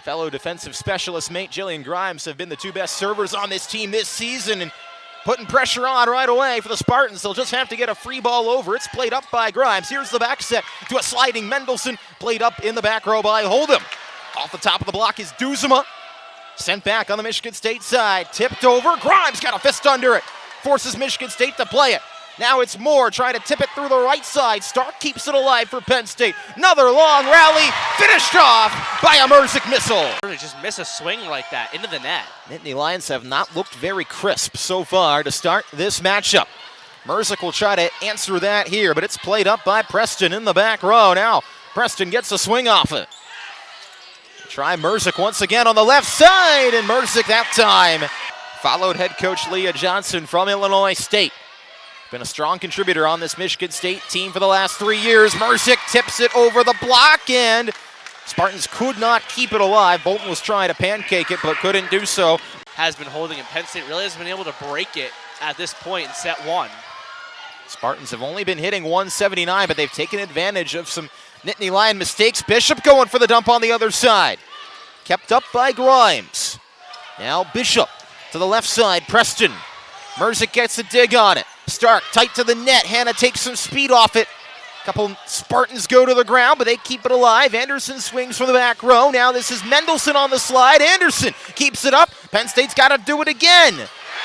Fellow defensive specialist mate Jillian Grimes have been the two best servers on this team this season and putting pressure on right away for the Spartans. They'll just have to get a free ball over. It's played up by Grimes. Here's the back set to a sliding Mendelsohn. Played up in the back row by Hold'em. Off the top of the block is Duzema. Sent back on the Michigan State side. Tipped over. Grimes got a fist under it. Forces Michigan State to play it. Now it's Moore trying to tip it through the right side. Stark keeps it alive for Penn State. Another long rally, finished off by a Mruzik missile. Just miss a swing like that into the net. Nittany Lions have not looked very crisp so far to start this matchup. Mruzik will try to answer that here, but it's played up by Preston in the back row. Now Preston gets a swing off it. Try Mruzik once again on the left side, and Mruzik that time followed head coach Leah Johnson from Illinois State. Been a strong contributor on this Michigan State team for the last 3 years. Mruzik tips it over the block, and Spartans could not keep it alive. Bolton was trying to pancake it, but couldn't do so. Has been holding, and Penn State really hasn't been able to break it at this point in set one. Spartans have only been hitting 179, but they've taken advantage of some Nittany Lion mistakes. Bishop going for the dump on the other side. Kept up by Grimes. Now Bishop to the left side. Preston. Mruzik gets a dig on it. Stark tight to the net. Hannah takes some speed off it. Couple Spartans go to the ground, but they keep it alive. Anderson swings from the back row. Now this is Mendelsohn on the slide. Anderson keeps it up. Penn State's got to do it again.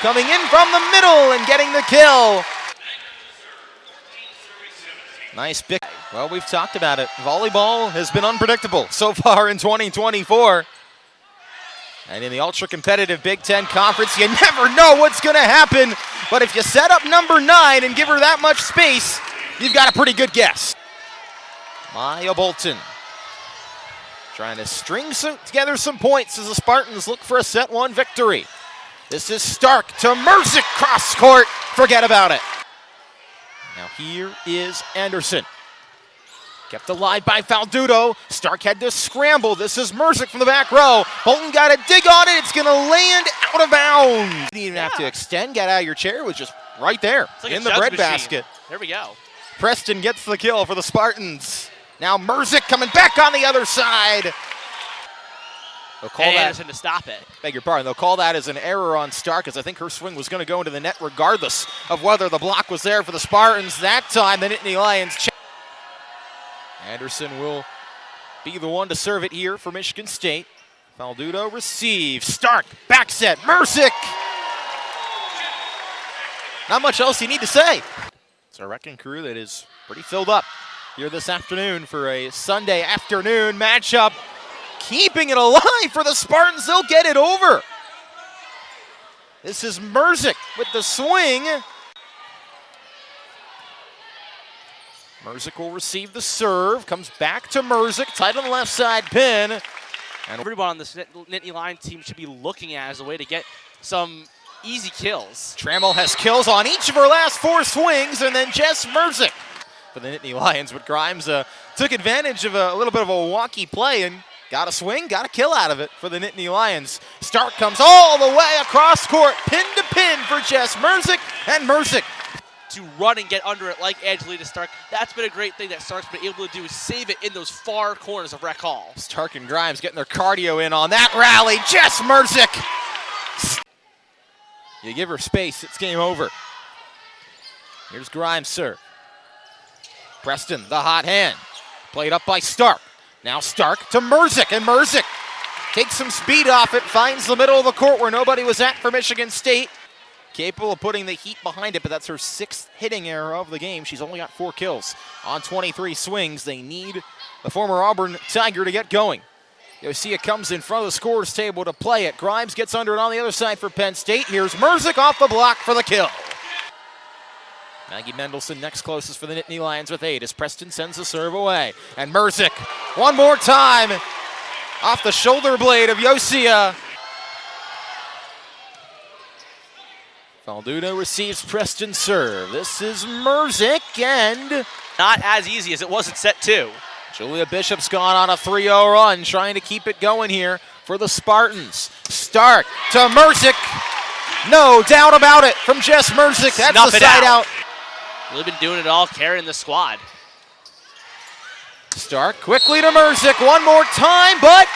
Coming in from the middle and getting the kill. Nice pick. Well, we've talked about it. Volleyball has been unpredictable so far in 2024. And in the ultra-competitive Big Ten Conference, you never know what's going to happen. But if you set up number 9 and give her that much space, you've got a pretty good guess. Maya Bolton trying to string together some points as the Spartans look for a set 1 victory. This is Stark to Mruzik cross court. Forget about it. Now here is Anderson. Kept alive by Faldudo. Stark had to scramble. This is Mruzik from the back row. Bolton got a dig on it. It's going to land out of bounds. You didn't even have to extend, get out of your chair. It was just right there like in the bread basket. There we go. Preston gets the kill for the Spartans. Now Mruzik coming back on the other side. They'll call that, Anderson to stop it. Beg your pardon. They'll call that as an error on Stark, as I think her swing was going to go into the net regardless of whether the block was there for the Spartans. That time, the Nittany Lions check. Anderson will be the one to serve it here for Michigan State. Faldudo receives. Stark, back set. Mruzik. Not much else you need to say. It's a wrecking crew that is pretty filled up here this afternoon for a Sunday afternoon matchup. Keeping it alive for the Spartans. They'll get it over. This is Mruzik with the swing. Mruzik will receive the serve. Comes back to Mruzik. Tight on the left side pin. And everyone on this Nittany Lion team should be looking at as a way to get some easy kills. Trammell has kills on each of her last 4 swings, and then Jess Mruzik for the Nittany Lions. But Grimes took advantage of a little bit of a wonky play and got a swing, got a kill out of it for the Nittany Lions. Stark comes all the way across court, pin to pin for Jess Mruzik, and Mruzik to run and get under it like Angelina Stark. That's been a great thing that Stark's been able to do, is save it in those far corners of Rec Hall. Stark and Grimes getting their cardio in on that rally. Jess Mruzik. You give her space, it's game over. Here's Grimes' serve. Preston, the hot hand. Played up by Stark. Now Stark to Mruzik, and Mruzik takes some speed off it, finds the middle of the court where nobody was at for Michigan State. Capable of putting the heat behind it, but that's her 6th hitting error of the game. She's only got 4 kills on 23 swings. They need the former Auburn Tiger to get going. Yosia comes in front of the scorer's table to play it. Grimes gets under it on the other side for Penn State. Here's Mruzik off the block for the kill. Maggie Mendelsohn next closest for the Nittany Lions with 8 as Preston sends the serve away. And Mruzik, one more time, off the shoulder blade of Yosia. Faldudo receives Preston's serve. This is Mruzik, and not as easy as it was in set 2. Julia Bishop's gone on a 3-0 run, trying to keep it going here for the Spartans. Stark to Mruzik. No doubt about it from Jess Mruzik. That's Snuff the side out. Really been doing it all, carrying the squad. Stark quickly to Mruzik one more time, but